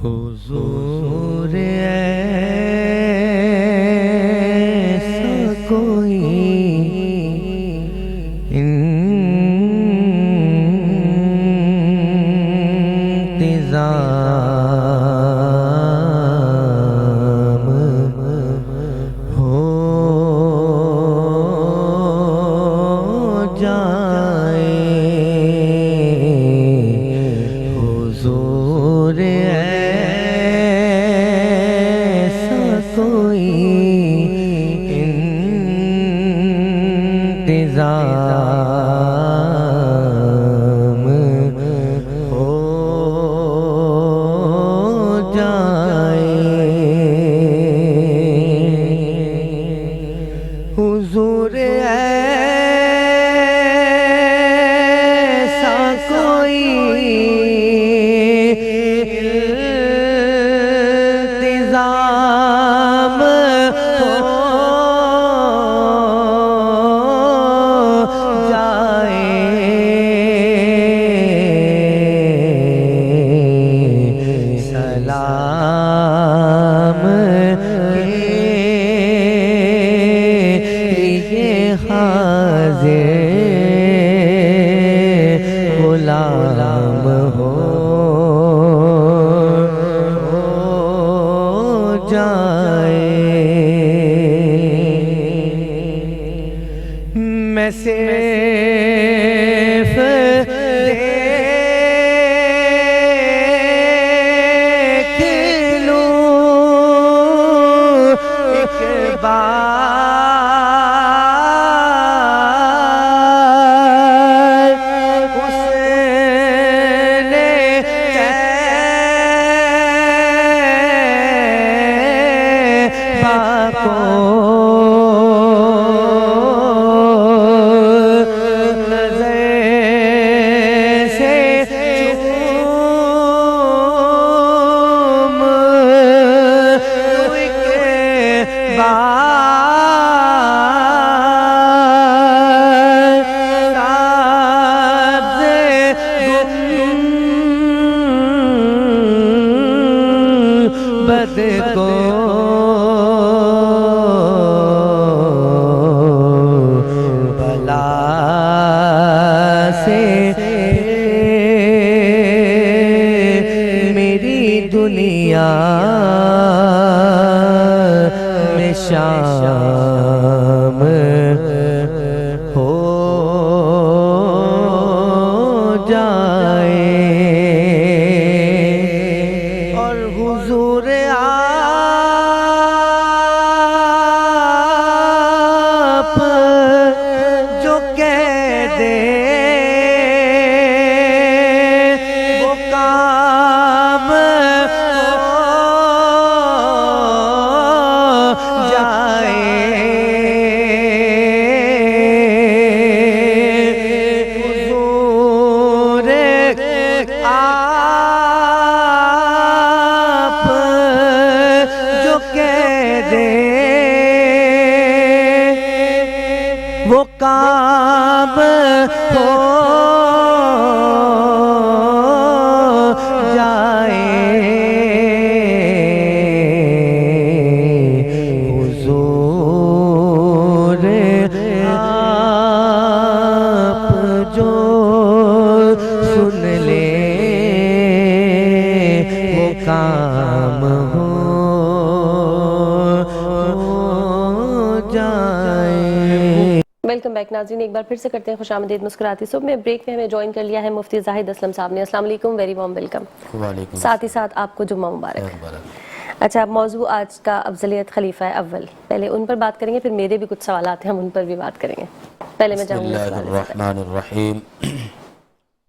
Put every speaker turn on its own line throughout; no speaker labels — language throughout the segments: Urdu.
حضور ایسا کوئی انتظام ہو جائے حضور ایسا کوئی انتظام ہو جائے حضور ایسا کوئی انتظام ہو جائے سلام کے حاضر غلام ہو جائے میں صرف دیکھ لوں ایک بار حسن طیبہ کو نظر سے چوم ایک بار سبز گنبد کو بلا سے میری دنیا میں شام ہو جائے اور حضور آپ جو کہہ دے وہ کام ہو جائے حضور آپ جو کہہ دے وہ کام ہو جائے حضور آپ جو سن لے وہ کام ہو جائے۔
ویلکم بیک ناظرین، ایک بار پھر سے کرتے ہیں خوش آمدید مسکراتی صبح میں۔ بریک میں ہمیں جوائن کر لیا ہے مفتی زاہد اسلم صاحب نے۔ السلام علیکم، ویری وارم ویلکم۔
وعلیکم
ساتھ ہی ساتھ آپ کو جمعہ مبارک۔ اچھا، اب موضوع آج کا افضلیت خلیفہ اول، پہلے ان پر بات کریں گے، پھر میرے بھی کچھ سوالات ہیں، ہم ان پر بھی بات کریں گے۔ پہلے میں
بسم
چاہوں گی
اللہ الرحمن الرحیم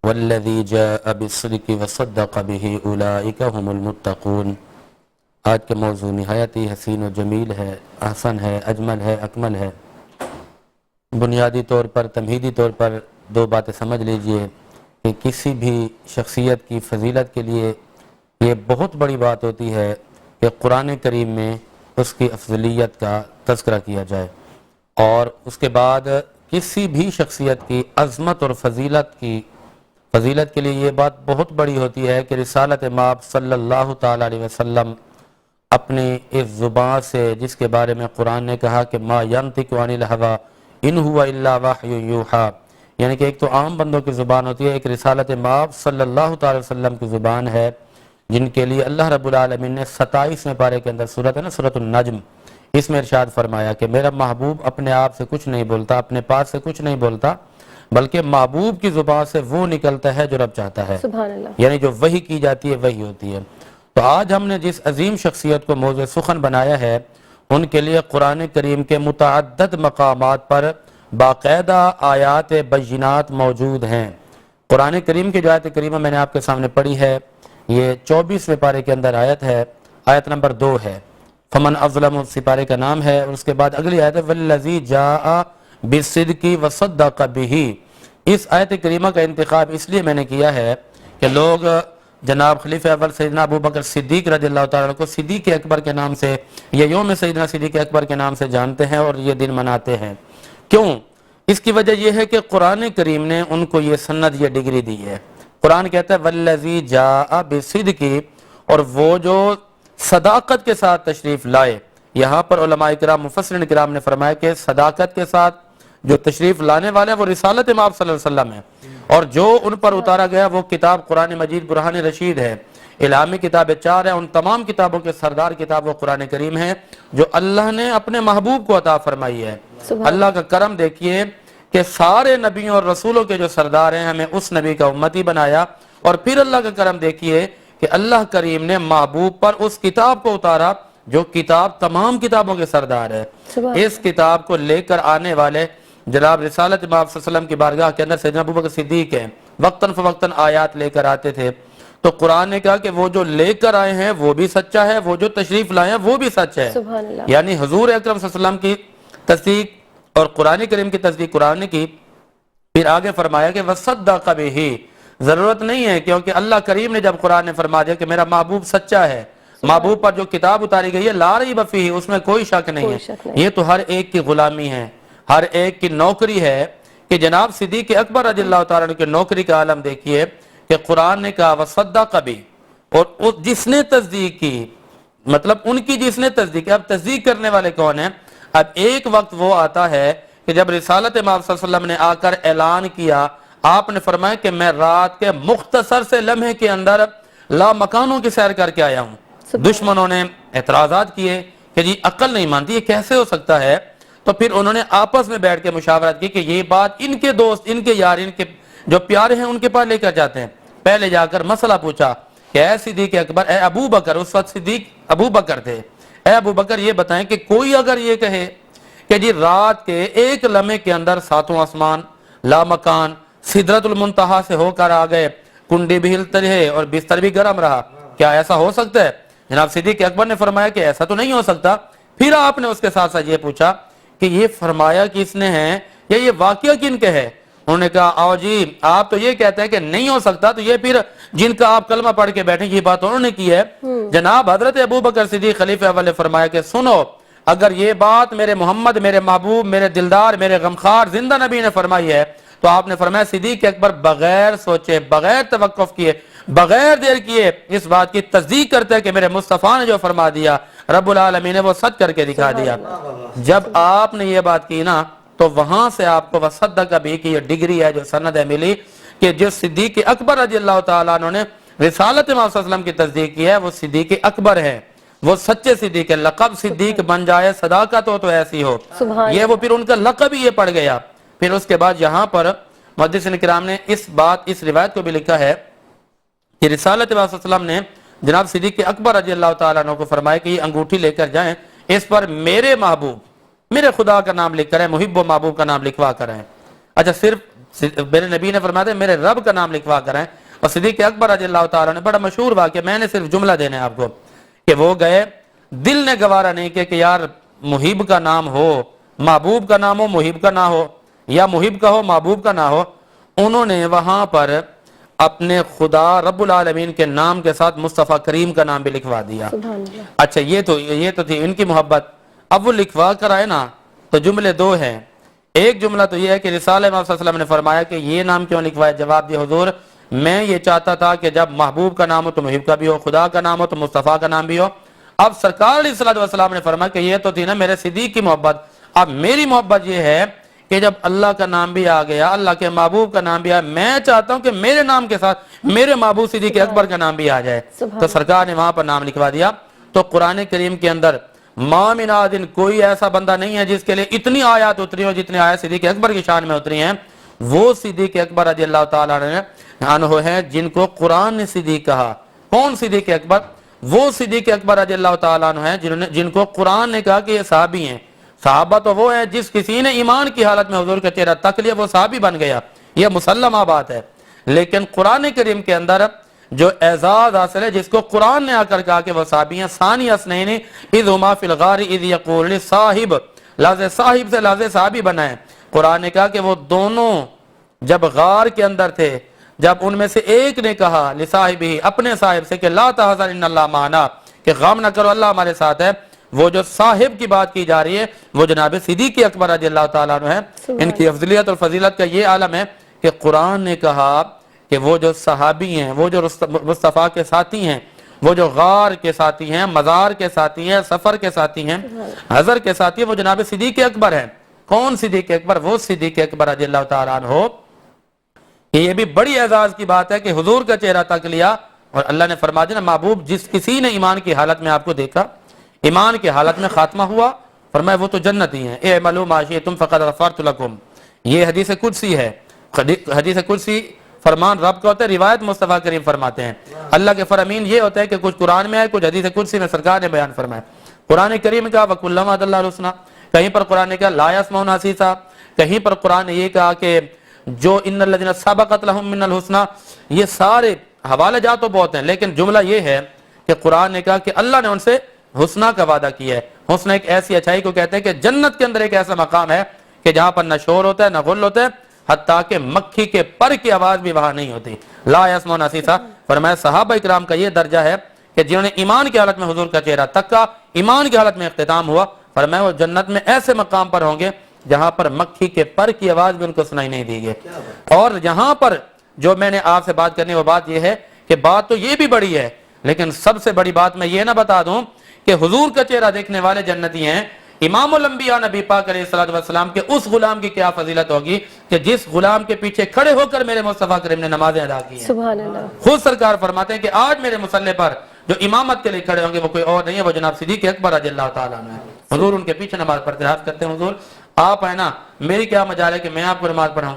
والذی جاء بالصدق وصدق به اولئک هم المتقون۔ آج کا موضوع نہایت ہی حسین و جمیل ہے، احسن ہے، اجمل ہے، اکمل ہے۔ بنیادی طور پر، تمہیدی طور پر دو باتیں سمجھ لیجئے کہ کسی بھی شخصیت کی فضیلت کے لیے یہ بہت بڑی بات ہوتی ہے کہ قرآن کریم میں اس کی افضلیت کا تذکرہ کیا جائے، اور اس کے بعد کسی بھی شخصیت کی عظمت اور فضیلت کے لیے یہ بات بہت بڑی ہوتی ہے کہ رسالت مآب صلی اللہ تعالی علیہ وسلم اپنی اس زبان سے، جس کے بارے میں قرآن نے کہا کہ ما ینطق عن الہوی ان ہوا الا وحی یوحی، یعنی کہ ایک تو عام بندوں کی زبان ہوتی ہے، ایک رسالت مآب صلی اللہ تعالی وسلم کی زبان ہے، جن کے لیے اللہ رب العالمین نے 27ویں پارے کے اندر سورۃ ہے نا، سورۃ النجم، اس میں ارشاد فرمایا کہ میرا محبوب اپنے آپ سے کچھ نہیں بولتا، اپنے پاس سے کچھ نہیں بولتا، بلکہ محبوب کی زبان سے وہ نکلتا ہے جو رب چاہتا ہے،
سبحان اللہ۔
یعنی جو وحی کی جاتی ہے وہی ہوتی ہے۔ تو آج ہم نے جس عظیم شخصیت کو موضوع سخن بنایا ہے، ان کے لیے قرآن کریم کے متعدد مقامات پر باقاعدہ آیات بینات موجود ہیں۔ قرآن کریم کی جو آیت کریمہ میں نے آپ کے سامنے پڑھی ہے، یہ 24ویں پارے کے اندر آیت ہے، آیت نمبر 2 ہے، فمن اظلم سپارے کا نام ہے، اور اس کے بعد اگلی آیت ہے والذی جاء بالصدق وصدق بہ۔ اس آیت کریمہ کا انتخاب اس لیے میں نے کیا ہے کہ لوگ جناب خلیفہ اول سیدنا ابو بکر صدیق رضی اللہ تعالیٰ عنہ کو صدیق اکبر کے نام سے یا یوم سیدنا صدیق اکبر کے نام سے جانتے ہیں اور یہ دن مناتے ہیں۔ کیوں؟ اس کی وجہ یہ ہے کہ قرآن کریم نے ان کو یہ سند، یہ ڈگری دی ہے۔ قرآن کہتا ہے والذی جاء بالصدق، اور وہ جو صداقت کے ساتھ تشریف لائے۔ یہاں پر علماء کرام مفسرین کرام نے فرمایا کہ صداقت کے ساتھ جو تشریف لانے والے ہیں وہ رسالت مآب صلی اللہ علیہ وسلم ہے، اور جو ان پر اتارا گیا وہ کتاب قرآن مجید برہان رشید ہے، الہامی کتابیں 4 ہیں، ان تمام کتابوں کے سردار کتاب وہ قرآن کریم ہے جو اللہ نے اپنے محبوب کو عطا فرمائی ہے۔ اللہ کا کرم دیکھیے کہ سارے نبیوں اور رسولوں کے جو سردار ہیں ہمیں اس نبی کا امتی بنایا، اور پھر اللہ کا کرم دیکھیے کہ اللہ کریم نے محبوب پر اس کتاب کو اتارا جو کتاب تمام کتابوں کے سردار ہے۔ اس کتاب کو لے کر آنے والے جناب رسالت مآب صلی اللہ علیہ وسلم کی بارگاہ کے اندر سیدنا ابوبکر صدیق ہیں، وقتاً فوقتاً آیات لے کر آتے تھے، تو قرآن نے کہا کہ وہ جو لے کر آئے ہیں وہ بھی سچا ہے، وہ جو تشریف لائے ہیں وہ بھی سچ ہے۔
سبحان اللہ۔
یعنی حضور اکرم صلی اللہ علیہ وسلم کی تصدیق اور قرآن کریم کی تصدیق قرآن نے کی، پھر آگے فرمایا کہ وصدق بہ، ضرورت نہیں ہے کیونکہ اللہ کریم نے جب قرآن نے فرما دیا کہ میرا محبوب سچا ہے، محبوب پر جو کتاب اتاری گئی ہے لا ریب فیہ، اس میں کوئی شک نہیں ہے، یہ تو ہر ایک کی غلامی ہے، ہر ایک کی نوکری ہے کہ جناب صدیق اکبر رضی اللہ تعالیٰ عنہ کی نوکری کا عالم دیکھیے کہ قرآن نے کہا وصدق بہ، اور جس نے تصدیق کی، مطلب ان کی جس نے تصدیق کی، اب تصدیق کرنے والے کون ہیں؟ اب ایک وقت وہ آتا ہے کہ جب رسالت مآب صلی اللہ علیہ وسلم نے آ کر اعلان کیا، آپ نے فرمایا کہ میں رات کے مختصر سے لمحے کے اندر لا مکانوں کی سیر کر کے آیا ہوں۔ دشمنوں نے اعتراضات کیے کہ جی عقل نہیں مانتی، یہ کیسے ہو سکتا ہے؟ تو پھر انہوں نے آپس میں بیٹھ کے مشاورت کی کہ یہ بات ان کے دوست، ان کے یار، ان کے جو پیارے ہیں ان کے پاس لے کر جاتے ہیں۔ پہلے جا کر مسئلہ پوچھا کہ اے صدیق اکبر، اے ابو بکر، اس وقت صدیق ابو بکر تھے، اے ابو بکر یہ بتائیں کہ کوئی اگر یہ کہے کہ جی رات کے ایک لمحے کے اندر ساتوں آسمان، لا مکان، سدرۃ المنتہا سے ہو کر آ گئے، کنڈی بھی ہلتے رہے اور بستر بھی گرم رہا، کیا ایسا ہو سکتا ہے؟ جناب صدیق اکبر نے فرمایا کہ ایسا تو نہیں ہو سکتا۔ پھر آپ نے اس کے ساتھ ساتھ یہ پوچھا کہ یہ فرمایا کس نے ہے یا یہ واقعہ کن کے ہے؟ انہوں نے کہا آؤ جی، آپ تو یہ کہتے ہیں کہ نہیں ہو سکتا، تو یہ پھر جن کا آپ کلمہ پڑھ کے بیٹھیں یہ بات انہوں نے کی ہے۔ جناب حضرت ابوبکر صدیق خلیفہ اول نے فرمایا کہ سنو، اگر یہ بات میرے محمد، میرے محبوب، میرے دلدار، میرے غمخوار زندہ نبی نے فرمائی ہے، تو آپ نے فرمایا صدیق اکبر بغیر سوچے، بغیر توقف کیے، بغیر دیر کیے اس بات کی تصدیق کرتے ہیں کہ میرے مصطفیٰ نے جو فرما دیا رب العالمین نے وہ سچ کر کے دکھا دیا۔ جب آپ نے یہ بات کی نا تو وہاں سے آپ کو وصدق بہ کی یہ ڈگری ہے جو سند ہے ملی کہ جو صدیق اکبر رضی اللہ تعالیٰ عنہ نے رسالت مآب صلی اللہ علیہ وسلم کی تصدیق کی ہے وہ صدیق اکبر ہے، وہ سچے صدیق ہے۔ لقب صدیق بن جائے صداقت ہو تو ایسی ہو، یہ وہ پھر ان کا لقب ہی یہ پڑ گیا۔ پھر اس کے بعد یہاں پر محدثین کرام نے اس روایت کو بھی لکھا ہے کہ رسالت مآب صلی اللہ علیہ وسلم نے جناب صدیق اکبر رضی اللہ تعالیٰ عنہ کو فرمایا کہ یہ انگوٹھی لے کر جائیں، اس پر میرے محبوب، میرے خدا کا نام لکھ کر ہے، محب و محبوب کا نام لکھوا کر ہیں۔ اچھا صرف میرے نبی نے فرمایا میرے رب کا نام لکھوا کر ہیں، اور صدیق اکبر رضی اللہ تعالیٰ نے بڑا مشہور واقعہ، میں نے صرف جملہ دینے آپ کو، کہ وہ گئے، دل نے گوارا نہیں کیا کہ یار محب کا نام ہو، محبوب کا نام ہو، محب کا نہ ہو، یا محب کا ہو محبوب کا نہ ہو، انہوں نے وہاں پر اپنے خدا رب العالمین کے نام کے ساتھ مصطفیٰ کریم کا نام بھی لکھوا دیا۔ اچھا یہ تو تھی ان کی محبت۔ اب وہ لکھوا کر آئے نا تو جملے دو ہیں، ایک جملہ تو یہ ہے کہ رسالہ مآب صلی اللہ علیہ وسلم نے فرمایا کہ یہ نام کیوں لکھوایا؟ جواب دیا حضور میں یہ چاہتا تھا کہ جب محبوب کا نام ہو تو محب کا بھی ہو, خدا کا نام ہو تو مصطفیٰ کا نام بھی ہو. اب سرکار علیہ الصلوۃ والسلام نے فرمایا کہ یہ تو تھی نا میرے صدیق کی محبت, اب میری محبت یہ ہے کہ جب اللہ کا نام بھی آ گیا, اللہ کے محبوب کا نام بھی آیا, میں چاہتا ہوں کہ میرے نام کے ساتھ میرے محبوب صدیق اکبر کا نام بھی آ جائے. تو سرکار نے وہاں پر نام لکھوا دیا. تو قرآن کریم کے اندر ما من احد, کوئی ایسا بندہ نہیں ہے جس کے لیے اتنی آیات اتری ہو جتنی آیات صدیق اکبر کی شان میں اتری ہیں. وہ صدیق اکبر رضی اللہ تعالیٰ عنہ ہیں جن کو قرآن نے صدیق کہا. کون صدیق اکبر؟ وہ صدیق اکبر رضی اللہ تعالیٰ عنہ ہیں جن کو قرآن نے کہا کہ یہ صحابی ہیں. صحابہ تو وہ ہیں جس کسی نے ایمان کی حالت میں حضور کا چہرہ تک لیا وہ صحابی بن گیا, یہ مسلمہ بات ہے. لیکن قرآن کریم کے اندر جو اعزاز حاصل ہے, جس کو قرآن نے آ کر کہا کہ وہ صحابی ہیں, ثانی اثنین اذ ہما فی الغار اذ یقول لصاحب, لفظ صاحب سے لفظ صحابی بنا ہے. قرآن نے کہا کہ وہ دونوں جب غار کے اندر تھے, جب ان میں سے ایک نے کہا لصاحبہ, اپنے صاحب سے, کہ لا تحزن ان اللہ معنا, کہ غم نہ کرو اللہ ہمارے ساتھ ہے. وہ جو صاحب کی بات کی جا رہی ہے وہ جناب صدیق اکبر رضی اللہ تعالیٰ عنہ ہے. ان کی افضلیت اور فضیلت کا یہ عالم ہے کہ قرآن نے کہا کہ وہ جو صحابی ہیں, وہ جو مصطفیٰ کے ساتھی ہیں, وہ جو غار کے ساتھی ہیں, مزار کے ساتھی ہیں, سفر کے ساتھی ہیں, حضر کے ساتھی ہیں, وہ جناب صدیق اکبر ہیں. کون صدیق اکبر؟ وہ صدیق اکبر رضی اللہ تعالیٰ عنہ. یہ بھی بڑی اعزاز کی بات ہے کہ حضور کا چہرہ تک لیا اور اللہ نے فرما دیا محبوب جس کسی نے ایمان کی حالت میں آپ کو دیکھا, ایمان کی حالت میں خاتمہ ہوا, فرمایا وہ تو جنتی ہیں. اعملوا ما شئتم فقد غفرت لکم. یہ حدیث قدسی ہے. حدیث قدسی فرمان رب کا ہوتا ہے, روایت مصطفیٰ کریم فرماتے ہیں. اللہ کے فرامین یہ ہوتا ہے کہ کچھ قرآن میں ہے, کچھ حدیث قدسی میں سرکار نے بیان فرمایا. قرآن کریم کا وَكُلَّمَا وَعَدَ اللَّهُ الْحُسْنَى, کہیں پر قرآن نے کہا لا يَسْمَعُونَ حَسِيسًا, کہیں پر قرآن نے یہ کہا کہ جو ان الذین سبقت لهم من الحسنى. یہ سارے حوالے جات تو بہت ہیں, لیکن جملہ یہ ہے کہ قرآن نے کہا کہ اللہ نے ان سے حسنہ کا وعدہ کیا ہے. حسنہ ایک ایسی اچھائی کو کہتے ہیں کہ جنت کے اندر ایک ایسا مقام ہے کہ جہاں پر نہ شور ہوتا ہے نہ غل ہوتا ہے, حتیٰ کہ مکھی کے پر کی آواز بھی وہاں نہیں ہوتی. لا یسمعون حسیسا. فرمایا صحابہ اکرام کا یہ درجہ ہے کہ جنہوں نے ایمان کی حالت میں حضور کا چہرہ تکا, ایمان کی حالت میں اختتام ہوا, فرمایا وہ جنت میں ایسے مقام پر ہوں گے جہاں پر مکھی کے پر کی آواز بھی ان کو سنائی نہیں دی گئی. اور یہاں پر جو میں نے آپ سے بات کرنی وہ بات یہ ہے کہ بات تو یہ بھی بڑی ہے, لیکن سب سے بڑی بات میں یہ نہ بتا دوں کہ حضور کا چہرہ دیکھنے والے جنتی ہیں. امام الانبیاء نبی پاک علیہ الصلوۃ والسلام کے اس غلام کی کیا فضیلت ہوگی کہ جس غلام کے پیچھے کھڑے ہو کر میرے مصطفیٰ کریم نے نمازیں ادا کی ہیں.
سبحان اللہ.
خود سرکار فرماتے ہیں کہ آج میرے مصلی پر جو امامت کے لیے کھڑے ہوں گے وہ کوئی اور نہیں ہے, وہ جناب صدیق اکبر رضی اللہ تعالیٰ عنہ ہے. حضور ان کے پیچھے نماز پڑھتے ہیں, کرتے ہیں حضور آپ ہے نا, میری کیا مجال ہے کہ میں آپ کو نماز پڑھاؤں.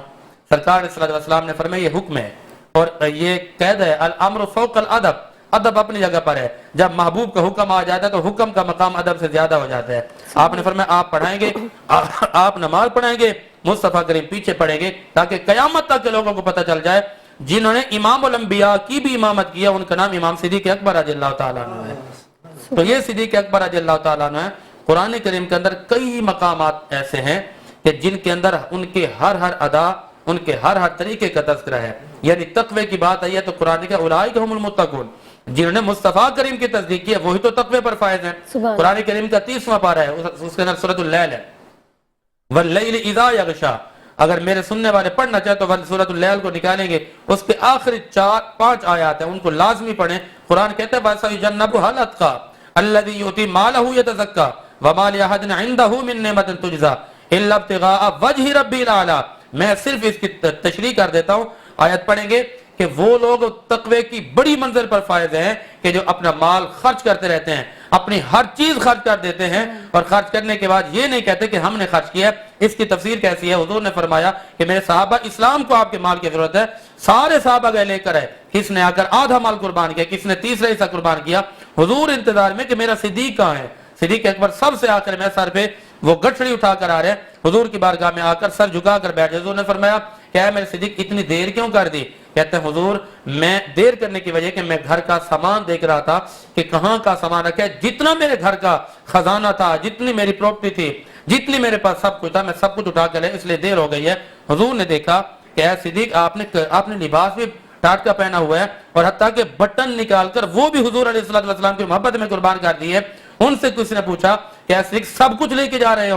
سرکار علیہ الصلوۃ والسلام نے فرمایا یہ حکم ہے اور یہ قید ہے, الامر فوق الادب. ادب اپنی جگہ پر ہے, جب محبوب کا حکم آ جاتا ہے تو حکم کا مقام ادب سے زیادہ ہو جاتا ہے. آپ نے فرمایا آپ پڑھائیں گے, آپ نماز پڑھائیں گے, مصطفیٰ کریم پیچھے پڑھیں گے, تاکہ قیامت تک کے لوگوں کو پتہ چل جائے جنہوں نے امام الانبیاء کی بھی امامت کیا ان کا نام امام صدیق اکبر رضی اللہ تعالیٰ عنہ ہے. تو یہ صدیق اکبر رضی اللہ تعالیٰ عنہ ہے. قرآن کریم کے اندر کئی مقامات ایسے ہیں کہ جن کے اندر ان کے ہر ادا, ان کے ہر طریقے کا تذکرہ ہے. یعنی تقوی کی بات آئی ہے تو قرآن کا اولئک هم المتقون, جنہوں نے مصطفیٰ کریم کی تصدیق کی ہے وہی تو تقوی پر فائز ہیں. قرآن کریم کا 30واں پارہ ہے, اس کے اندر سورۃ اللیل ہے, واللیل اذا یغشا. اگر میرے سننے والے پڑھنا چاہے تو سورۃ اللیل کو نکالیں گے, اس کے آخری 4-5 آیات ہیں, ان کو لازمی پڑھیں. قرآن کہتا ہے وَسَيُجَنَّبُهَا الْأَتْقَى الَّذِي يُؤْتِي مَالَهُ يَتَزَكَّى وَمَا لِأَحَدٍ عِندَهُ مِن نِّعْمَةٍ تُجْزَى إِلَّا ابْتِغَاءَ وَجْهِ رَبِّهِ الْأَعْلَى. میں صرف اس کی تشریح کر دیتا ہوں, آیت پڑھیں گے کہ وہ لوگ تقوی کی بڑی منزل پر فائز ہیں کہ جو اپنا مال خرچ کرتے رہتے ہیں, اپنی ہر چیز خرچ کر دیتے ہیں, اور خرچ کرنے کے بعد یہ نہیں کہتے کہ ہم نے خرچ کیا. اس کی تفسیر کیسی ہے؟ حضور نے فرمایا کہ میرے صحابہ اسلام کو آپ کے مال کی ضرورت ہے, سارے صحابہ گئے لے کر ہے, کس نے آ کر آدھا مال قربان کیا, کس نے تیسرا حصہ قربان کیا. حضور انتظار میں کہ میرا صدیق کہاں ہے. صدیق اکبر سب سے آخر میں سر پہ وہ گٹھڑی اٹھا کر آ رہے ہیں, حضور کی بارگاہ میں آ کر سر جھکا کر بیٹھ. حضور نے فرمایا کیا ہے میرے صدیق اتنی دیر کیوں کر دی؟ کہتے ہیں حضور میں دیر کرنے کی وجہ کہ میں گھر کا سامان دیکھ رہا تھا کہ کہاں کا سامان رکھا ہے, جتنا میرے گھر کا خزانہ تھا, جتنی میری پراپرٹی تھی, جتنی میرے پاس سب کچھ تھا, میں سب کچھ اٹھا کر لے, اس لیے دیر ہو گئی ہے. حضور نے دیکھا کہ اے صدیق آپ نے لباس بھی ٹاٹ کا پہنا ہوا ہے, اور حتیٰ کہ بٹن نکال کر وہ بھی حضور علیہ الصلوۃ والسلام کی محبت میں قربان کر دی ہے. ان سے کسی نے پوچھا کہ اے صدیق سب کچھ لے کے جا رہے ہو؟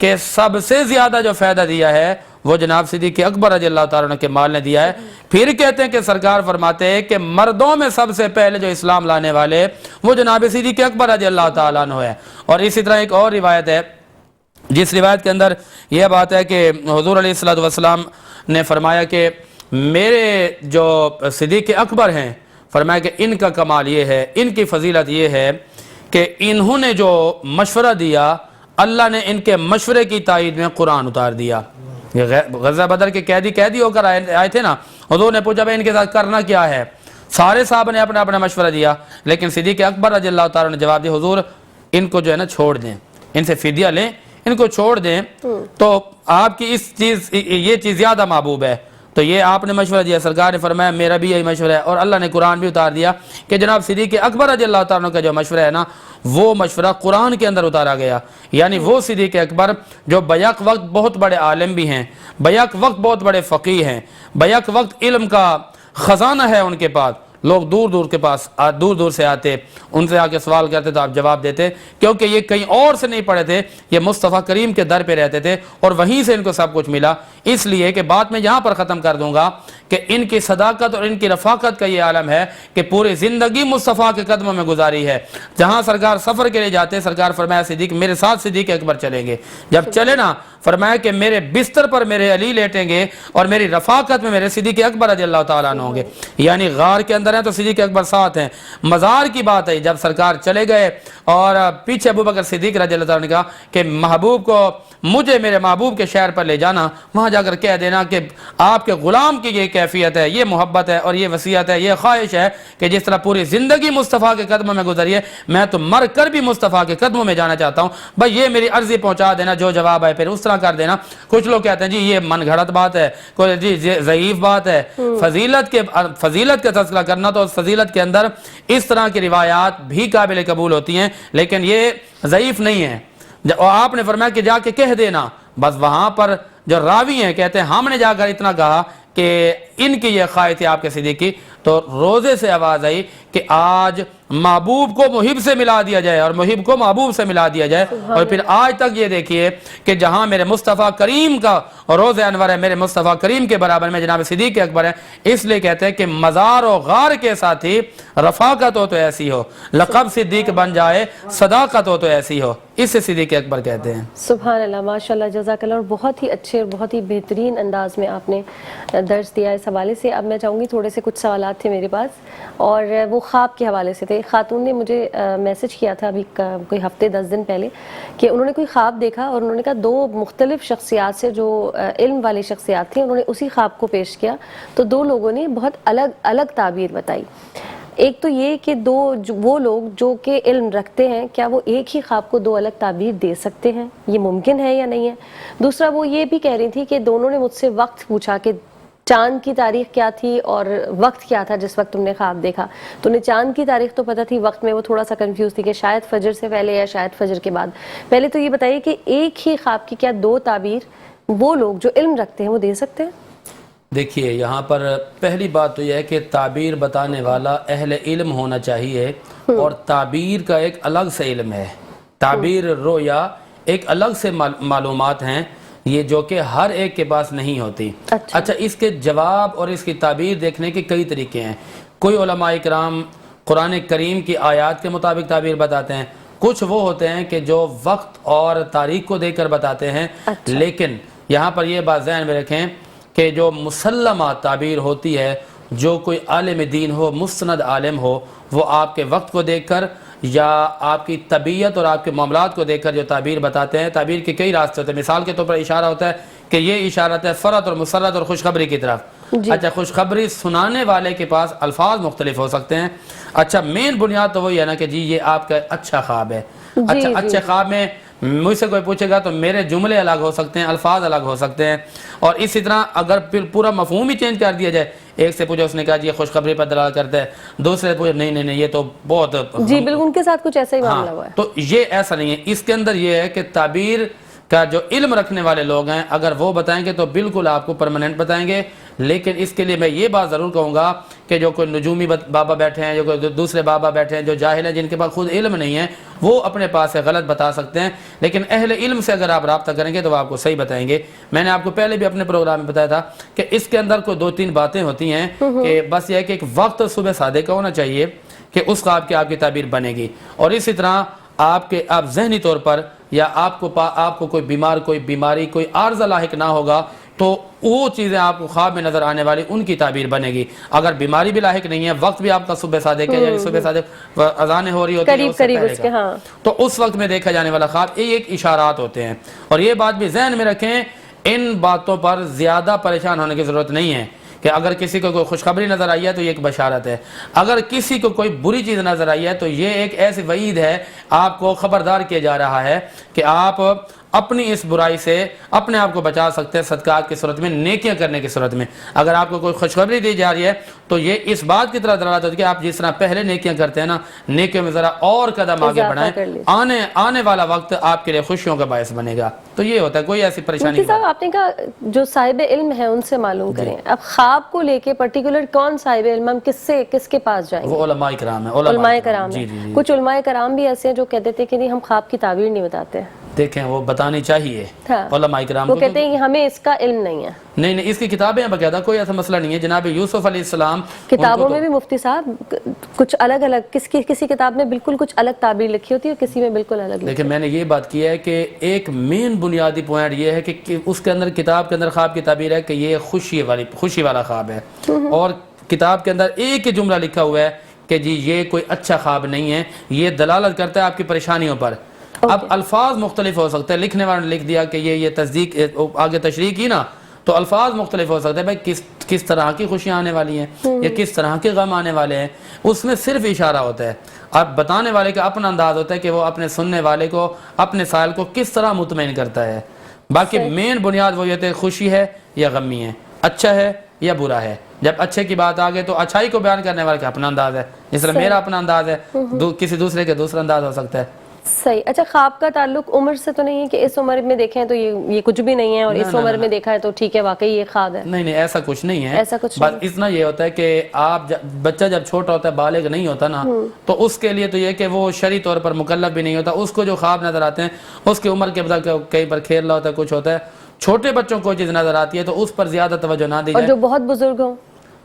کہ سب سے زیادہ جو فائدہ دیا ہے وہ جناب صدیق اکبر رضی اللہ تعالیٰ عنہ کے مال نے دیا ہے. پھر کہتے ہیں کہ سرکار فرماتے ہیں کہ مردوں میں سب سے پہلے جو اسلام لانے والے وہ جناب صدیق اکبر رضی اللہ تعالیٰ عنہ ہے. اور اسی طرح ایک اور روایت ہے جس روایت کے اندر یہ بات ہے کہ حضور علیہ الصلوۃ والسلام نے فرمایا کہ میرے جو صدیق اکبر ہیں فرمایا کہ ان کا کمال یہ ہے, ان کی فضیلت یہ ہے کہ انہوں نے جو مشورہ دیا اللہ نے ان کے مشورے کی تائید میں قرآن اتار دیا. یہ غزوہ بدر کے قیدی ہو کر آئے تھے نا, حضور نے پوچھا بھائی ان کے ساتھ کرنا کیا ہے, سارے صحابہ نے اپنا اپنا مشورہ دیا, لیکن صدیق اکبر رضی اللہ تعالیٰ نے جواب دیا حضور ان کو جو ہے نا چھوڑ دیں, ان سے فدیہ لیں, ان کو چھوڑ دیں تو آپ کی یہ چیز زیادہ محبوب ہے. تو یہ آپ نے مشورہ دیا, سرکار نے فرمایا میرا بھی یہی مشورہ ہے, اور اللہ نے قرآن بھی اتار دیا کہ جناب صدیق اکبر رضی اللہ تعالیٰ کا جو مشورہ ہے نا وہ مشورہ قرآن کے اندر اتارا گیا. یعنی وہ صدیق اکبر جو بیک وقت بہت بڑے عالم بھی ہیں, بیک وقت بہت بڑے فقیہ ہیں, بیک وقت علم کا خزانہ ہے ان کے پاس, لوگ دور دور سے آتے, ان سے آ کے سوال کرتے تو آپ جواب دیتے, کیونکہ یہ کہیں اور سے نہیں پڑھے تھے, یہ مصطفیٰ کریم کے در پہ رہتے تھے اور وہیں سے ان کو سب کچھ ملا. اس لیے کہ بات میں یہاں پر ختم کر دوں گا کہ ان کی صداقت اور ان کی رفاقت کا یہ عالم ہے کہ پوری زندگی مصطفیٰ کے قدموں میں گزاری ہے. جہاں سرکار سفر کے لیے جاتے سرکار فرمایا صدیق میرے ساتھ صدیق اکبر چلیں گے, جب چلے نا فرمایا کہ میرے بستر پر میرے علی لیٹیں گے اور میری رفاقت میں میرے صدیق اکبر رضی اللہ تعالیٰ عنہ ہوں گے. یعنی غار کے اندر ہیں تو صدیق اکبر ساتھ ہیں. مزار کی بات ہے جب سرکار چلے گئے اور پیچھے ابوبکر صدیق رضی اللہ تعالیٰ نے کہا کہ محبوب کو مجھے میرے محبوب کے شہر پر لے جانا, وہاں جا کر کہہ دینا کہ آپ کے غلام کی یہ کیفیت ہے, یہ محبت ہے اور یہ وصیت ہے, یہ خواہش ہے کہ جس طرح پوری زندگی مصطفیٰ کے قدموں میں گزری ہے میں تو مر کر بھی مصطفیٰ کے قدموں میں جانا چاہتا ہوں. بھائی یہ میری عرضی پہنچا دینا, جو جواب آئے پھر اس طرح کر دینا. کچھ لوگ کہتے ہیں جی یہ من گھڑت بات ہے, کوئی جی ضعیف بات ہے. فضیلت کا تذکرہ کرنا تو فضیلت کے اندر اس طرح کی روایات بھی قابل قبول ہوتی ہیں, لیکن یہ ضعیف نہیں ہے. اور آپ نے فرمایا کہ جا کے کہہ دینا, بس وہاں پر جو راوی ہیں کہتے ہیں ہم نے جا کر اتنا کہا کہ ان کی یہ خواہش تھی آپ کے صدیق کی, تو روزے سے آواز آئی کہ آج محبوب کو محب سے ملا دیا جائے اور محب کو محبوب سے ملا دیا جائے. اور پھر آج تک یہ دیکھیے کہ جہاں میرے مصطفیٰ کریم کا روز انور ہے, میرے مصطفیٰ کریم کے برابر میں جناب صدیق اکبر ہے. اس لیے کہتے ہیں کہ مزار و غار کے ساتھی رفاقت ہو تو ایسی ہو, لقب صدیق بن جائے صداقت ہو تو ایسی ہو, اس سے صدیق اکبر کہتے ہیں.
سبحان اللہ, ماشاءاللہ, جزاک اللہ. اور بہت ہی اچھے اور بہت ہی بہترین انداز میں آپ نے درس دیا اس حوالے سے. اب میں چاہوں گی تھوڑے سے کچھ سوالات تھے میرے پاس, اور وہ خواب کے حوالے سے تھے. خاتون نے مجھے میسج کیا تھا ابھی کوئی ہفتے 10 دن پہلے کہ انہوں نے کوئی خواب دیکھا اور انہوں نے کہا 2 مختلف شخصیات سے جو علم والی شخصیات تھیں انہوں نے اسی خواب کو پیش کیا, تو 2 لوگوں نے بہت الگ تعبیر بتائی. ایک تو یہ کہ وہ لوگ جو کہ علم رکھتے ہیں کیا وہ ایک ہی خواب کو 2 الگ تعبیر دے سکتے ہیں, یہ ممکن ہے یا نہیں ہے. دوسرا وہ یہ بھی کہہ رہی تھی کہ دونوں نے مجھ سے وقت پوچھا کہ چاند کی تاریخ کیا تھی اور وقت کیا تھا جس وقت تم نے خواب دیکھا. تو انہیں چاند کی تاریخ تو پتہ تھی, وقت میں وہ تھوڑا سا کنفیوز تھی کہ شاید فجر سے پہلے یا شاید فجر کے بعد. پہلے تو یہ بتائیے کہ ایک ہی خواب کی کیا 2 تعبیر وہ لوگ جو علم رکھتے ہیں وہ دے سکتے ہیں؟
دیکھیے یہاں پر پہلی بات تو یہ ہے کہ تعبیر بتانے والا اہل علم ہونا چاہیے, اور تعبیر کا ایک الگ سے علم ہے. تعبیر رویا ایک الگ سے معلومات ہیں یہ جو کہ ہر ایک کے پاس نہیں ہوتی. اچھا, اس کے جواب اور اس کی تعبیر دیکھنے کے کئی طریقے ہیں. کوئی علماء کرام قرآن کریم کی آیات کے مطابق تعبیر بتاتے ہیں, کچھ وہ ہوتے ہیں کہ جو وقت اور تاریخ کو دیکھ کر بتاتے ہیں. لیکن یہاں پر یہ بات ذہن میں رکھیں کہ جو مسلمہ تعبیر ہوتی ہے, جو کوئی عالم دین ہو, مستند عالم ہو, وہ آپ کے وقت کو دیکھ کر یا آپ کی طبیعت اور آپ کے معاملات کو دیکھ کر جو تعبیر بتاتے ہیں. تعبیر کے کئی راستے ہوتے ہیں. مثال کے طور پر اشارہ ہوتا ہے کہ یہ اشارت ہے فرت اور مسرت اور خوشخبری کی طرف. اچھا, خوشخبری سنانے والے کے پاس الفاظ مختلف ہو سکتے ہیں. اچھا, مین بنیاد تو وہی ہے نا کہ جی یہ آپ کا اچھا خواب ہے. اچھا, اچھے خواب میں مجھ سے کوئی پوچھے گا تو میرے جملے الگ ہو سکتے ہیں, الفاظ الگ ہو سکتے ہیں. اور اسی طرح اگر پورا مفہوم ہی چینج کر دیا جائے, ایک سے پوچھا اس نے کہا جی یہ خوشخبری پر دلالت کرتا ہے, دوسرے سے پوچھا نہیں یہ تو بہت,
جی بالکل ان کے ساتھ کچھ ایسا ہی معاملہ ہوا ہے.
تو یہ ایسا نہیں ہے. اس کے اندر یہ ہے کہ تعبیر کا جو علم رکھنے والے لوگ ہیں اگر وہ بتائیں گے تو بالکل آپ کو پرماننٹ بتائیں گے, لیکن اس کے لیے میں یہ بات ضرور کہوں گا کہ جو کوئی نجومی بابا بیٹھے ہیں، جو کوئی دوسرے بابا بیٹھے ہیں جو جاہل ہیں، جن کے پاس خود علم نہیں ہے، وہ اپنے پاس سے غلط بتا سکتے ہیں، لیکن اہل علم سے اگر آپ رابطہ کریں گے تو وہ آپ کو صحیح بتائیں گے۔ میں نے آپ کو پہلے بھی اپنے پروگرام میں بتایا تھا کہ اس کے اندر کوئی 2-3 باتیں ہوتی ہیں کہ بس یہ ہے کہ ایک وقت صبح صادق کا ہونا چاہیے کہ اس خواب کی آپ کی تعبیر بنے گی، اور اسی طرح آپ ذہنی طور پر یا آپ کو کوئی بیماری کوئی عارضہ لاحق نہ ہوگا تو وہ چیزیں آپ کو خواب میں نظر آنے والی ان کی تعبیر بنے گی۔ اگر بیماری بھی لاحق نہیں ہے، وقت بھی آپ کا صبح صادق ہے، یعنی صبح صادق اذانیں ہو رہی ہوتی ہیں
قریب اس کے، ہاں،
تو اس وقت میں دیکھا جانے والا خواب یہ ایک اشارات ہوتے ہیں۔ اور یہ بات بھی ذہن میں رکھیں، ان باتوں پر زیادہ پریشان ہونے کی ضرورت نہیں ہے کہ اگر کسی کو کوئی خوشخبری نظر آئی ہے تو یہ ایک بشارت ہے، اگر کسی کو کوئی بری چیز نظر آئی ہے تو یہ ایک ایسی وعید ہے، آپ کو خبردار کیا جا رہا ہے کہ آپ اپنی اس برائی سے اپنے آپ کو بچا سکتے ہیں صدقات کی صورت میں، نیکیاں کرنے کی صورت میں۔ اگر آپ کو کوئی خوشخبری دی جا رہی ہے تو یہ اس بات کی طرح دلالت ہوتی ہے کہ آپ جس طرح پہلے نیکیاں کرتے ہیں نا، نیکیوں میں ذرا اور قدم آگے بڑھائیں، آنے والا وقت آپ کے لیے خوشیوں کا باعث بنے گا۔ تو یہ ہوتا ہے، کوئی ایسی پریشانی نہیں۔
صاحب آپ نے کہا جو صاحب علم ہے ان سے معلوم کریں، اب خواب کو لے کے پرٹیکولر کون صاحب علم، ہم کس کے پاس جائیں گے؟
وہ علماء کرام ہیں،
علماء کرام ہیں۔ کچھ علماء کرام بھی ایسے ہیں جو کہتے تھے کہ نہیں، ہم خواب کی تعبیر نہیں بتاتے۔
دیکھیں وہ بتانی چاہیے علماء کرام کو،
وہ کہتے ہیں کہ ہمیں اس کا علم نہیں ہے۔
نہیں، اس کی کتابیں ہیں باقاعدہ، کوئی ایسا مسئلہ نہیں ہے۔ جناب یوسف علیہ السلام
کتابوں میں بھی مفتی صاحب کچھ الگ کسی کتاب میں بالکل کچھ الگ تعبیر لکھی ہوتی ہے اور کسی میں بالکل الگ۔
لیکن میں نے یہ بات کی ہے کہ ایک مین بنیادی پوائنٹ یہ ہے کہ اس کے اندر کتاب کے اندر خواب کی تعبیر ہے کہ یہ خوشی والا خواب ہے، اور کتاب کے اندر ایک ہی جملہ لکھا ہوا ہے کہ جی یہ کوئی اچھا خواب نہیں ہے، یہ دلالت کرتا ہے آپ کی پریشانیوں پر۔ اب الفاظ مختلف ہو سکتے ہیں، لکھنے والے نے لکھ دیا کہ یہ تصدیق آگے تشریح کی نا، تو الفاظ مختلف ہو سکتے ہیں، بھائی کس طرح کی خوشیاں آنے والی ہیں یا کس طرح کے غم آنے والے ہیں، اس میں صرف اشارہ ہوتا ہے۔ اب بتانے والے کا اپنا انداز ہوتا ہے کہ وہ اپنے سننے والے کو، اپنے سائل کو کس طرح مطمئن کرتا ہے۔ باقی مین بنیاد وہ یہ ہے خوشی ہے یا غمی ہے، اچھا ہے یا برا ہے۔ جب اچھے کی بات آگے تو اچھائی کو بیان کرنے والے کا اپنا انداز ہے، جس طرح میرا اپنا انداز ہے، کسی دوسرے کے دوسرا انداز ہو سکتا ہے۔
صحیح۔ اچھا، خواب کا تعلق عمر سے تو نہیں ہے کہ اس عمر میں دیکھیں تو یہ کچھ بھی نہیں ہے اور اس عمر میں دیکھا ہے تو ٹھیک ہے واقعی یہ خواب ہے؟
نہیں، ایسا کچھ نہیں ہے۔ بس اتنا یہ ہوتا ہے کہ بچہ جب چھوٹا ہوتا ہے، بالغ نہیں ہوتا نا، تو اس کے لیے تو یہ کہ وہ شرعی طور پر مکلف بھی نہیں ہوتا، اس کو جو خواب نظر آتے ہیں اس کی عمر کے بعد کہیں پر کھیل رہا ہوتا ہے، کچھ ہوتا ہے۔ چھوٹے بچوں کو چیز نظر آتی ہے تو اس پر زیادہ توجہ نہ دی جائے۔
اور جو بہت بزرگ ہوں،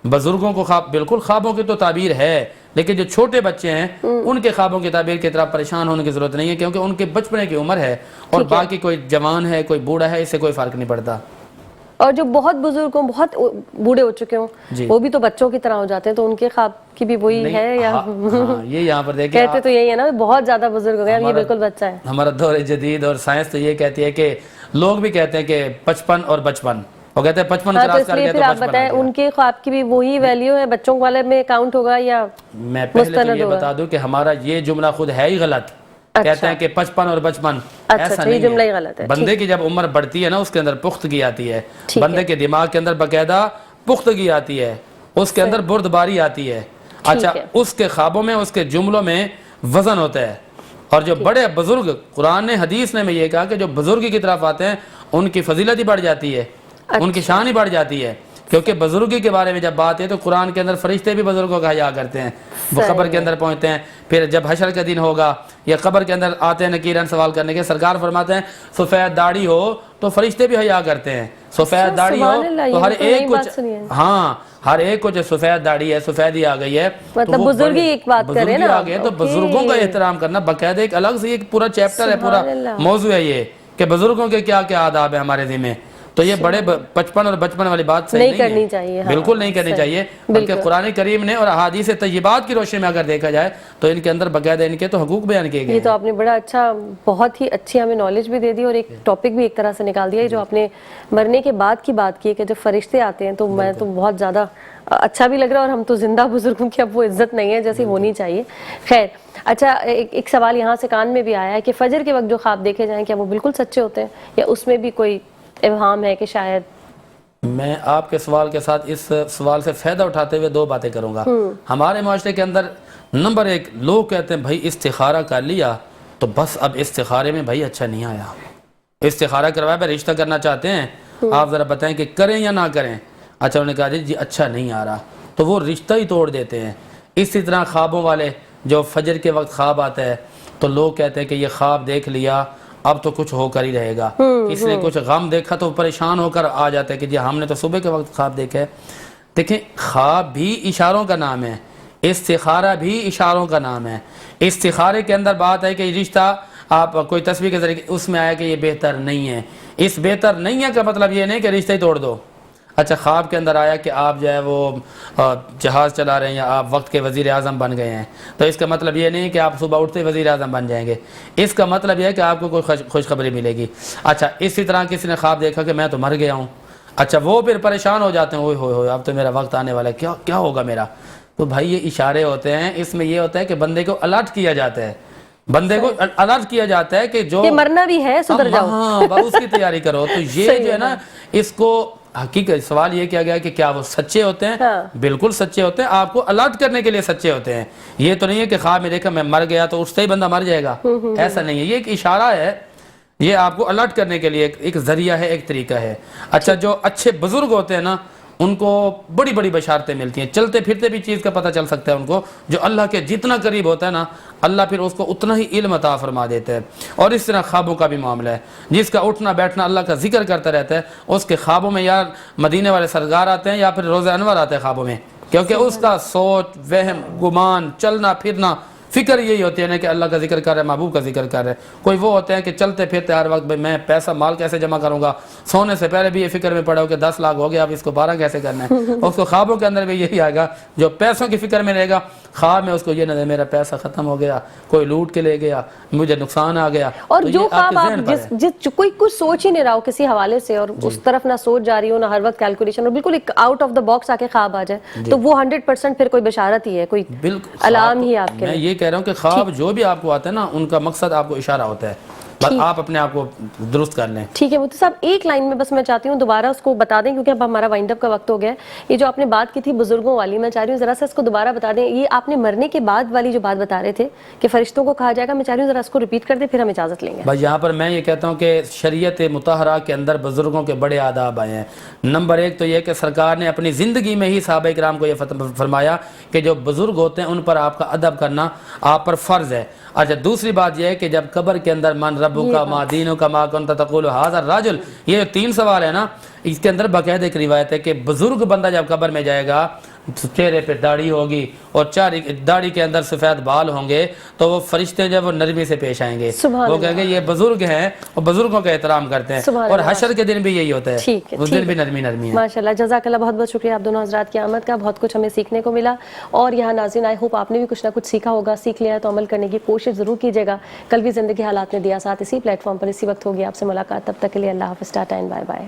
بزرگوں کو خواب، بالکل خوابوں کی تو تعبیر ہے، لیکن جو چھوٹے بچے ہیں ان کے خوابوں کی تعبیر کی طرف پریشان ہونے کی ضرورت نہیں ہے، کیونکہ ان کے بچپنے کی عمر ہے، اور باقی کوئی جوان ہے کوئی بوڑھا ہے، اس سے کوئی فرق نہیں پڑتا۔
اور جو بہت بزرگ ہوں، بہت بوڑھے ہو چکے ہوں، وہ بھی تو بچوں کی طرح ہو جاتے ہیں، تو ان کے خواب کی بھی وہی ہے یا
یہ یہاں پر دیکھیں،
کہتے تو یہی ہے نا، بہت زیادہ بزرگ ہو گئے، یہ بالکل بچہ ہے۔
ہمارا دور جدید اور سائنس تو یہ کہتی ہے کہ لوگ بھی کہتے ہیں کہ 55 اور بچپن، وہ کہتے ہیں 55 کراس کر گیا تو
آپ بتائیں ان کے خواب کی بھی وہی ویلیو ہے، بچوں والے میں کاؤنٹ ہوگا یا؟
میں پہلے تو یہ بتا دوں کہ ہمارا یہ جملہ خود ہے ہی غلط، کہتے ہیں کہ 55 اور بچپن، ایسا نہیں
جملہ ہی غلط ہے۔
بندے کی جب عمر بڑھتی ہے نا، اس کے اندر پختگی آتی ہے، بندے کے دماغ کے اندر باقاعدہ پختگی آتی ہے، اس کے اندر بردباری آتی ہے۔ اچھا، اس کے خوابوں میں، اس کے جملوں میں وزن ہوتا ہے، اور جو بڑے بزرگ، قرآن نے حدیث نے میں یہ کہا کہ جو بزرگی کی طرف آتے ہیں ان کی فضیلت ہی بڑھ جاتی ہے، ان کی شان ہی بڑھ جاتی ہے، کیونکہ بزرگی کے بارے میں جب بات ہے تو قرآن کے اندر فرشتے بھی بزرگوں کا حیا کرتے ہیں، وہ قبر کے اندر پہنچتے ہیں، پھر جب حشر کا دن ہوگا یا قبر کے اندر آتے ہیں نکیرن سوال کرنے کے، سرکار فرماتے ہیں سفید داڑھی ہو تو فرشتے بھی حیا کرتے ہیں، سفید داڑھی ہو تو ہر ایک کچھ، ہاں ہر ایک کو جو سفید داڑھی ہے، سفیدی آ گئی ہے،
مطلب بزرگی ایک بات کریں نا،
آ گئی ہے تو بزرگوں کا احترام کرنا باقاعدہ ایک الگ سے ایک پورا چیپٹر ہے، پورا موضوع ہے یہ کہ بزرگوں کے کیا کیا آداب ہے ہمارے ذمہ۔ تو یہ بڑے 55 اور بچپن والی بات صحیح نہیں کرنی چاہیے، بالکل نہیں کرنی چاہیے، بلکہ قرآن کریم نے اور احادیث طیبات کی روشنی میں اگر دیکھا جائے تو ان کے اندر باقاعدہ ان کے تو حقوق بیان کیے گئے۔
یہ تو آپ نے بڑا اچھا، بہت ہی اچھی ہمیں نالج بھی دے دی اور ایک ٹاپک بھی ایک طرح سے نکال دیا، جو آپ نے مرنے کے بعد کی بات کی کہ جب فرشتے آتے ہیں تو میں تو بہت زیادہ اچھا بھی لگ رہا ہے، اور ہم تو زندہ بزرگوں کی اب وہ عزت نہیں ہے جیسی ہونی چاہیے۔ خیر، اچھا ایک سوال یہاں سے کان میں بھی آیا ہے کہ فجر کے وقت جو خواب دیکھے جائیں کیا وہ بالکل سچے ہوتے ہیں یا اس میں بھی کوئی ابہام ہے کہ شاید؟
میں آپ کے سوال کے ساتھ اس سوال سے فائدہ اٹھاتے ہوئے دو باتیں کروں گا۔ ہمارے معاشرے کے اندر نمبر ایک، لوگ کہتے ہیں بھائی استخارہ کر لیا تو بس اب استخارے میں بھائی اچھا نہیں آیا، استخارہ کروایا، رشتہ کرنا چاہتے ہیں، آپ ذرا بتائیں کہ کریں یا نہ کریں؟ اچھا انہوں نے کہا جی اچھا نہیں آ رہا تو وہ رشتہ ہی توڑ دیتے ہیں. اسی طرح خوابوں والے جو فجر کے وقت خواب آتا ہے تو لوگ کہتے ہیں کہ یہ خواب دیکھ لیا اب تو کچھ ہو کر ہی رہے گا. کسی نے کچھ غم دیکھا تو پریشان ہو کر آ جاتا ہے کہ جی ہم نے تو صبح کے وقت خواب دیکھا ہے. دیکھیں خواب بھی اشاروں کا نام ہے, استخارہ بھی اشاروں کا نام ہے. استخارے کے اندر بات ہے کہ رشتہ آپ کوئی تصویر کے ذریعے اس میں آیا کہ یہ بہتر نہیں ہے. اس بہتر نہیں ہے کا مطلب یہ نہیں کہ رشتہ ہی توڑ دو. اچھا خواب کے اندر آیا کہ آپ جو ہے وہ جہاز چلا رہے ہیں یا آپ وقت کے وزیر اعظم بن گئے ہیں تو اس کا مطلب یہ نہیں کہ آپ صبح اٹھتے وزیر اعظم بن جائیں گے. اس کا مطلب یہ ہے کہ آپ کو کوئی خوشخبری ملے گی. اچھا اسی طرح کسی نے خواب دیکھا کہ میں تو مر گیا ہوں. اچھا وہ پھر پریشان ہو جاتے ہیں, اوئے ہوئے ہوئے اب تو میرا وقت آنے والا ہے, کیا ہوگا میرا. تو بھائی یہ اشارے ہوتے ہیں, اس میں یہ ہوتا ہے کہ بندے کو الرٹ کیا جاتا ہے, بندے کو الرٹ کیا جاتا ہے کہ جو
مرنا بھی ہے سدھر جاؤ,
ہاں اس کی تیاری کرو. تو یہ جو ہے نا اس کو حقیقت سوال یہ کیا گیا کہ کیا وہ سچے ہوتے ہیں؟ بالکل سچے ہوتے ہیں, آپ کو الرٹ کرنے کے لیے سچے ہوتے ہیں. یہ تو نہیں ہے کہ خواب میں دیکھا میں مر گیا تو اٹھتے ہی بندہ مر جائے گا, ایسا نہیں ہے. یہ ایک اشارہ ہے, یہ آپ کو الرٹ کرنے کے لیے ایک ذریعہ ہے, ایک طریقہ ہے. اچھا جو اچھے بزرگ ہوتے ہیں نا ان کو بڑی بڑی بشارتیں ملتی ہیں, چلتے پھرتے بھی چیز کا پتہ چل سکتا ہے ان کو. جو اللہ کے جتنا قریب ہوتا ہے نا اللہ پھر اس کو اتنا ہی علم عطا فرما دیتا ہے. اور اس طرح خوابوں کا بھی معاملہ ہے, جس کا اٹھنا بیٹھنا اللہ کا ذکر کرتا رہتا ہے اس کے خوابوں میں یا مدینے والے سرکار آتے ہیں یا پھر روزہ انور آتے ہیں خوابوں میں, کیونکہ اس کا سوچ وہم گمان چلنا پھرنا فکر یہی ہوتی ہے نا کہ اللہ کا ذکر کر رہے ہیں, محبوب کا ذکر کر رہے ہیں. کوئی وہ ہوتے ہیں کہ چلتے پھرتے ہر وقت میں پیسہ مال کیسے جمع کروں گا, سونے سے پہلے بھی یہ فکر میں پڑا ہو کہ 10 لاکھ ہو گیا اب اس کو 12 کیسے کرنا ہے. اس کو خوابوں کے اندر بھی یہی آئے گا, جو پیسوں کی فکر میں رہے گا خواب میں اس کو یہ نہ دے میرا پیسہ ختم ہو گیا, کوئی لوٹ کے لے گیا, مجھے نقصان آ گیا.
اور جو خواب آپ کوئی کچھ سوچ ہی نہیں رہا ہو کسی حوالے سے اور اس طرف نہ سوچ جا رہی ہو نہ ہر وقت کیلکولیشن, اور بالکل ایک آؤٹ آف دا باکس آ کے خواب آ جائے تو وہ 100% پھر کوئی بشارت ہی ہے, کوئی الارم ہی آپ کے.
میں یہ کہہ رہا ہوں کہ خواب جو بھی آپ کو آتا ہے نا ان کا مقصد آپ کو اشارہ ہوتا ہے, بس آپ اپنے آپ کو درست کر لیں.
ٹھیک ہے مفتی صاحب, ایک لائن میں بس میں چاہتی ہوں دوبارہ اس کو بتا دیں کیونکہ اب ہمارا وائنڈ اپ کا وقت ہو گیا ہے. یہ جو آپ نے بات کی تھی بزرگوں والی, میں چاہ رہی ہوں ذرا سا اس کو دوبارہ بتا دیں. یہ آپ نے مرنے کے بعد والی جو بات بتا رہے تھے کہ فرشتوں کو کہا جائے گا, میں چاہ رہی ہوں ذرا اس کو ریپیٹ کر دیں پھر ہم اجازت لیں گے.
بھائی یہاں پر میں یہ کہتا ہوں کہ شریعت مطہرہ کے اندر بزرگوں کے بڑے آداب آئے ہیں. نمبر 1 تو یہ کہ سرکار نے اپنی زندگی میں ہی صحابہ کرام کو یہ فرمایا کہ جو بزرگ ہوتے ہیں ان پر آپ کا ادب کرنا آپ پر فرض ہے. اچھا دوسری بات یہ ہے کہ جب قبر کے اندر من ربک ما دینک ما کنت تقول ھذا الرجل, یہ 3 سوال ہے نا, اس کے اندر باقاعدہ ایک روایت ہے کہ بزرگ بندہ جب قبر میں جائے گا چہرے پہ داڑھی ہوگی اور داڑھی کے اندر سفید بال ہوں گے تو وہ فرشتے جب وہ نرمی سے پیش آئیں گے, وہ کہیں گے یہ بزرگ ہیں اور بزرگوں کا احترام کرتے ہیں. اور حشر کے دن بھی یہی ہوتا ہے, اس دن بھی نرمی ہے.
ماشاءاللہ, جزاک اللہ, بہت بہت شکریہ آپ دونوں حضرات کی آمد کا, بہت کچھ ہمیں سیکھنے کو ملا. اور یہاں ناظرین آئی ہوپ آپ نے بھی کچھ نہ کچھ سیکھا ہوگا, سیکھ لیا تو عمل کرنے کی کوشش ضرور کیجیے گا. کل بھی زندگی حالات نے دیا ساتھ, اسی پلیٹ فارم پر اسی وقت ہوگی آپ سے ملاقات. تب تک کے لیے اللہ حافظ, ٹاٹا اینڈ بائے بائے.